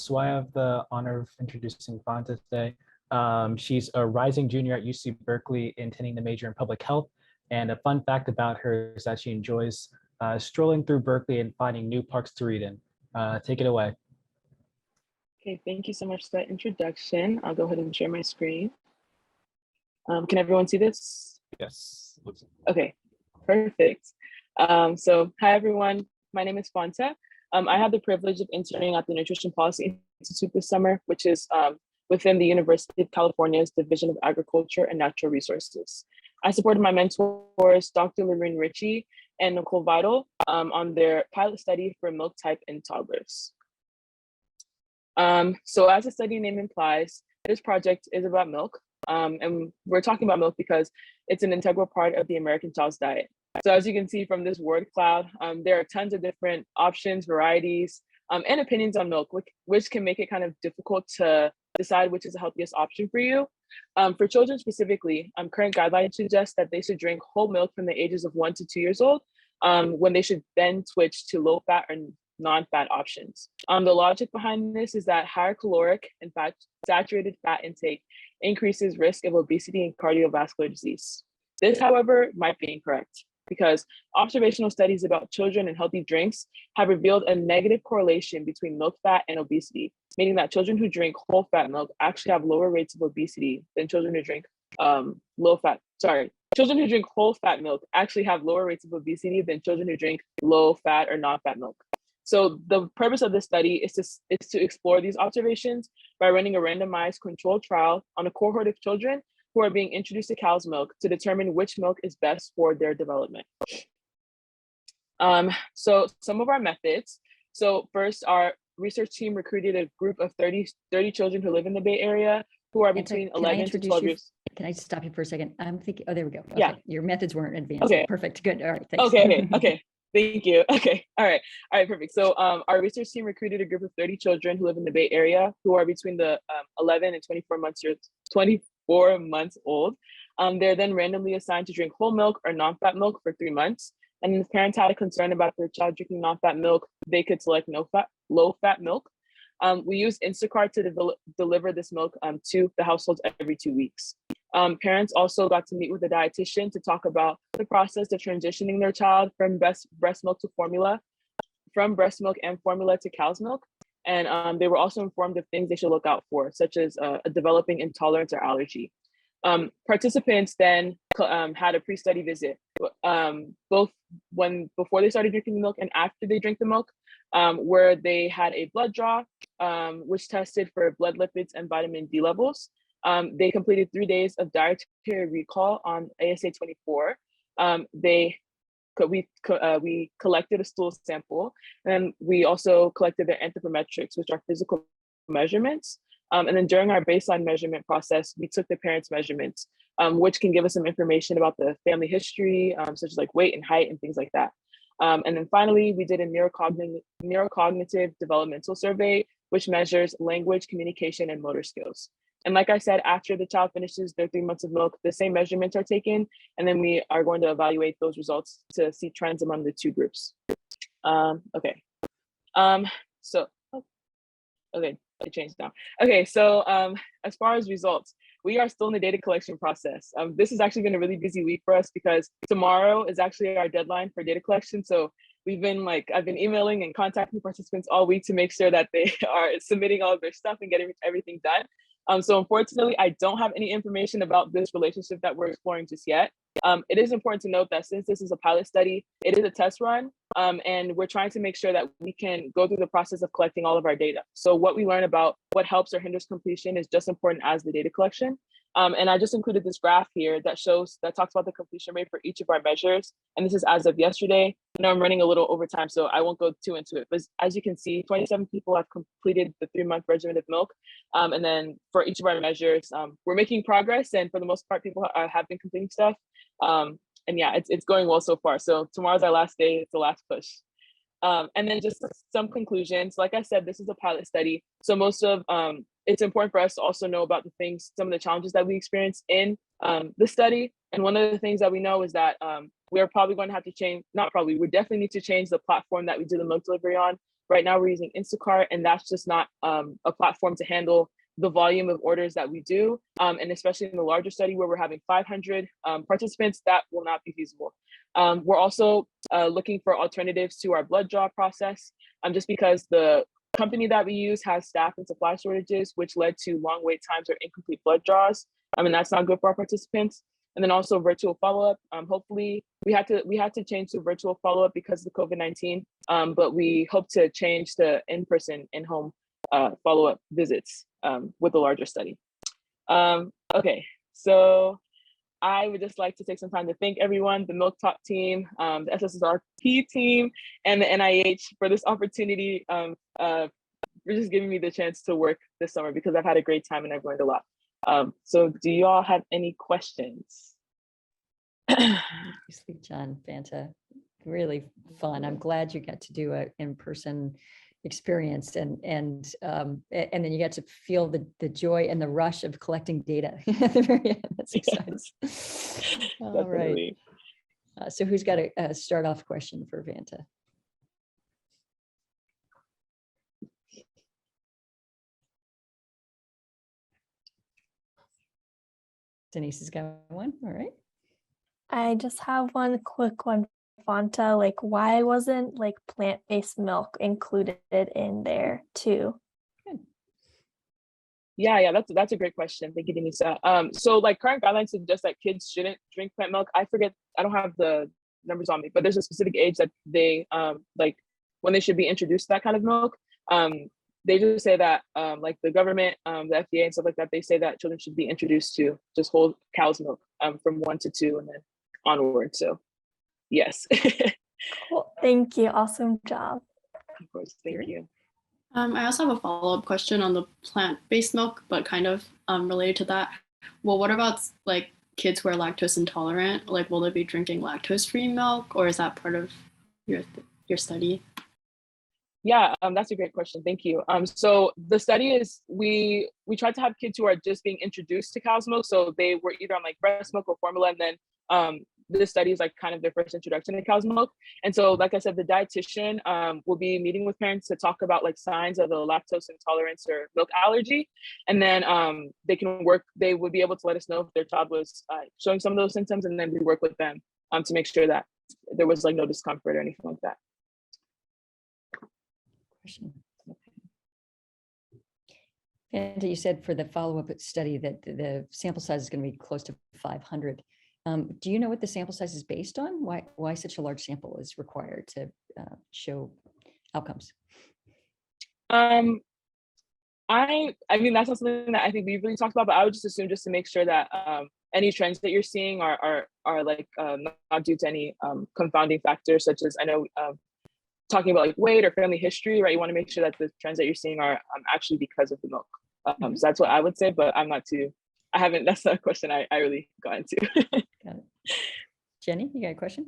So I have the honor of introducing Fonta today. She's a rising junior at UC Berkeley, intending to major in public health. And a fun fact about her is that she enjoys strolling through Berkeley and finding new parks to read in. Take it away. Okay, thank you so much for that introduction. I'll go ahead and share my screen. Can everyone see this? Yes. Okay, perfect. So hi everyone, my name is Fonta. I have the privilege of interning at the Nutrition Policy Institute this summer, which is within the University of California's Division of Agriculture and Natural Resources. I supported my mentors, Dr. Lorraine Ritchie and Nicole Vital, on their pilot study for milk type in toddlers. So as the study name implies, this project is about milk. And we're talking about milk because it's an integral part of the American child's diet. So as you can see from this word cloud, there are tons of different options, varieties, and opinions on milk, which can make it kind of difficult to decide which is the healthiest option for you. For children specifically, current guidelines suggest that they should drink whole milk from the ages of 1 to 2 years old, when they should then switch to low fat or non-fat options. The logic behind this is that higher caloric and saturated fat intake increases risk of obesity and cardiovascular disease. This, however, might be incorrect because observational studies about children and healthy drinks have revealed a negative correlation between milk fat and obesity, meaning that children who drink whole fat milk actually have lower rates of obesity than children who drink children who drink whole fat milk actually have lower rates of obesity than children who drink low fat or non-fat milk. So the purpose of this study is to explore these observations by running a randomized controlled trial on a cohort of children who are being introduced to cow's milk to determine which milk is best for their development. So some of our methods. So first, our research team recruited a group of 30 children who live in the Bay Area who are between 11 to 12 years. Can I just stop you for a second? I'm thinking, oh, there we go. Okay. Yeah. Your methods weren't advanced. Okay. Perfect. Good. All right. Thanks. Okay. Thank you. Okay. All right, perfect. So our research team recruited a group of 30 children who live in the Bay Area who are between the 11 and 24 months old. They're then randomly assigned to drink whole milk or non-fat milk for 3 months. And if parents had a concern about their child drinking non-fat milk, they could select low-fat milk. We use Instacart to deliver this milk to the households every 2 weeks. Parents also got to meet with a dietitian to talk about the process of transitioning their child from breast milk to formula, from breast milk and formula to cow's milk. And they were also informed of things they should look out for, such as a developing intolerance or allergy. Participants then had a pre-study visit, both before they started drinking the milk and after they drank the milk, where they had a blood draw, which tested for blood lipids and vitamin D levels. They completed 3 days of dietary recall on ASA 24. We collected a stool sample, and we also collected their anthropometrics, which are physical measurements. And then during our baseline measurement process, we took the parents' measurements, which can give us some information about the family history, such as like weight and height and things like that. And then finally, we did a neurocognitive developmental survey, which measures language, communication, and motor skills. And like I said, after the child finishes their 3 months of milk, the same measurements are taken, and then we are going to evaluate those results to see trends among the two groups. Okay. I changed now. Okay, so as far as results, we are still in the data collection process. This has actually been a really busy week for us because tomorrow is actually our deadline for data collection. So I've been emailing and contacting participants all week to make sure that they are submitting all of their stuff and getting everything done. So unfortunately, I don't have any information about this relationship that we're exploring just yet. It is important to note that since this is a pilot study, it is a test run, and we're trying to make sure that we can go through the process of collecting all of our data. So what we learn about what helps or hinders completion is just important as the data collection. And I just included this graph here that talks about the completion rate for each of our measures. And this is as of yesterday. I know I'm running a little over time, so I won't go too into it. But as you can see, 27 people have completed the 3-month regimen of milk. And then for each of our measures, we're making progress. And for the most part, people have been completing stuff. And yeah, it's going well so far. So tomorrow's our last day. It's the last push. And then just some conclusions. Like I said, this is a pilot study. So it's important for us to also know about some of the challenges that we experience in the study. And one of the things that we know is that we're probably going to have to we definitely need to change the platform that we do the milk delivery on. Right now we're using Instacart, and that's just not a platform to handle the volume of orders that we do. And especially in the larger study where we're having 500 participants, that will not be feasible. We're also looking for alternatives to our blood draw process, just because the company that we use has staff and supply shortages, which led to long wait times or incomplete blood draws. And that's not good for our participants. And then also virtual follow-up. Hopefully, we had to change to virtual follow-up because of COVID-19, but we hope to change to in-person, in-home follow-up visits with a larger study. Okay, so I would just like to take some time to thank everyone, the Milk Talk team, the SSRP team, and the NIH for this opportunity for just giving me the chance to work this summer, because I've had a great time and I've learned a lot. So do you all have any questions? Sweet John, Vanta, really fun. I'm glad you got to do an in-person experience, and then you get to feel the joy and the rush of collecting data at the very end. That's exciting. Yes. All right. So who's got a start off question for Vanta? Denise has got one. All right. I just have one quick one, Vanta. Like, why wasn't like plant-based milk included in there too? Yeah, that's a great question. Thank you, Denisa. So like current guidelines suggest that kids shouldn't drink plant milk. I don't have the numbers on me, but there's a specific age that they like when they should be introduced to that kind of milk. They just say that like the government, the FDA and stuff like that, they say that children should be introduced to just whole cow's milk from 1 to 2 and then onward. So yes. Cool. Thank you. Awesome job. Of course. Thank you. I also have a follow-up question on the plant-based milk, but kind of related to that. Well, what about like kids who are lactose intolerant? Like, will they be drinking lactose-free milk, or is that part of your study? Yeah, that's a great question. Thank you. So the study is we tried to have kids who are just being introduced to cow's milk. So they were either on like breast milk or formula, and then this study is like kind of their first introduction to cow's milk. And so, like I said, the dietitian will be meeting with parents to talk about like signs of the lactose intolerance or milk allergy. And then they would be able to let us know if their child was showing some of those symptoms, and then we work with them to make sure that there was like no discomfort or anything like that. And you said for the follow-up study that the sample size is going to be close to 500. Do you know what the sample size is based on? Why such a large sample is required to show outcomes? I mean, that's not something that I think we've really talked about, but I would just assume just to make sure that any trends that you're seeing are like not due to any confounding factors, such as I know talking about like weight or family history, right? You want to make sure that the trends that you're seeing are actually because of the milk. So that's what I would say, but that's not a question I really got into. Got it. Jenny, you got a question?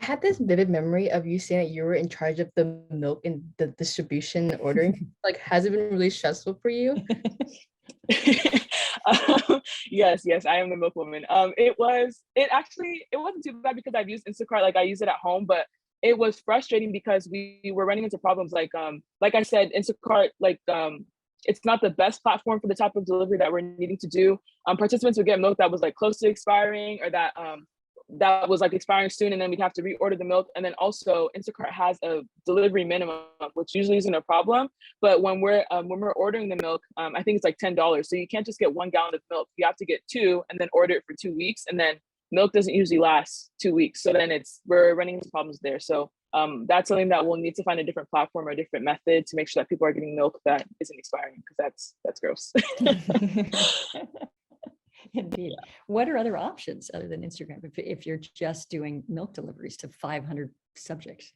I had this vivid memory of you saying that you were in charge of the milk and the distribution and ordering. Like, has it been really stressful for you? Yes, I am the milk woman. It wasn't too bad because I've used Instacart, like I use it at home, but it was frustrating because we were running into problems like I said, Instacart, it's not the best platform for the type of delivery that we're needing to do. Participants would get milk that was like close to expiring, or that was like expiring soon, and then we'd have to reorder the milk. And then also Instacart has a delivery minimum, which usually isn't a problem. But when we're ordering the milk, I think it's like $10. So you can't just get 1 gallon of milk. You have to get 2 and then order it for 2 weeks. And then milk doesn't usually last 2 weeks. So then we're running into problems there. So that's something that we'll need to find a different platform or a different method to make sure that people are getting milk that isn't expiring, because that's gross. Indeed. Yeah. What are other options other than Instagram if you're just doing milk deliveries to 500 subjects?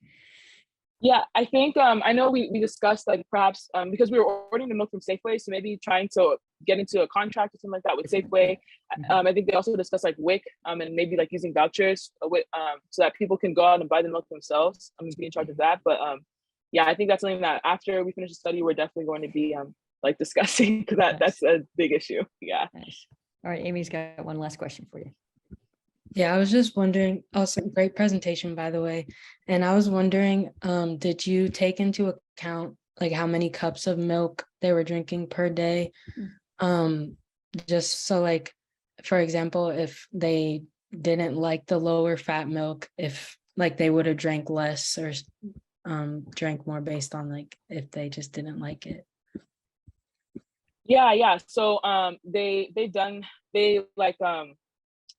Yeah, I think I know we discussed like perhaps because we were ordering the milk from Safeway, so maybe trying to get into a contract or something like that with Safeway. I think they also discussed like WIC and maybe like using vouchers so that people can go out and buy the milk themselves. I'm gonna be in charge of that, but yeah, I think that's something that after we finish the study, we're definitely going to be like discussing, because that's a big issue. Yeah. Nice. All right, Amy's got one last question for you. Yeah, I was just wondering, also great presentation, by the way. And I was wondering, did you take into account like how many cups of milk they were drinking per day? Just so like, for example, if they didn't like the lower fat milk, if like they would have drank less or drank more based on like if they just didn't like it. Yeah. So they like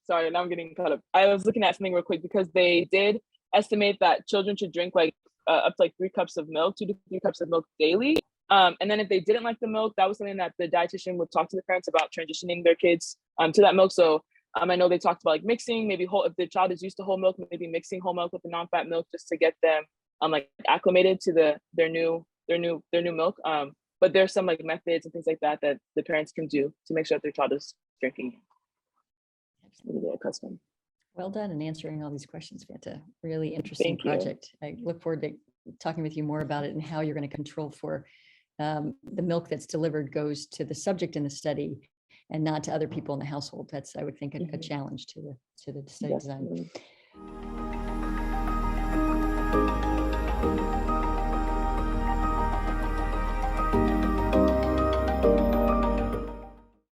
sorry, now I'm getting caught up. I was looking at something real quick because they did estimate that children should drink like up to like 3 cups of milk, 2 to 3 cups of milk daily. And then if they didn't like the milk, that was something that the dietitian would talk to the parents about transitioning their kids to that milk. So I know they talked about like mixing, maybe whole, if the child is used to whole milk, maybe mixing whole milk with the non-fat milk just to get them like acclimated to their new milk. But there's some like methods and things like that that the parents can do to make sure that their child is drinking. Really accustomed. Well done in answering all these questions, Fanta. Really interesting Thank you. project. I look forward to talking with you more about it and how you're going to control for the milk that's delivered goes to the subject in the study and not to other people in the household. That's, I would think, a challenge to the study design. Definitely.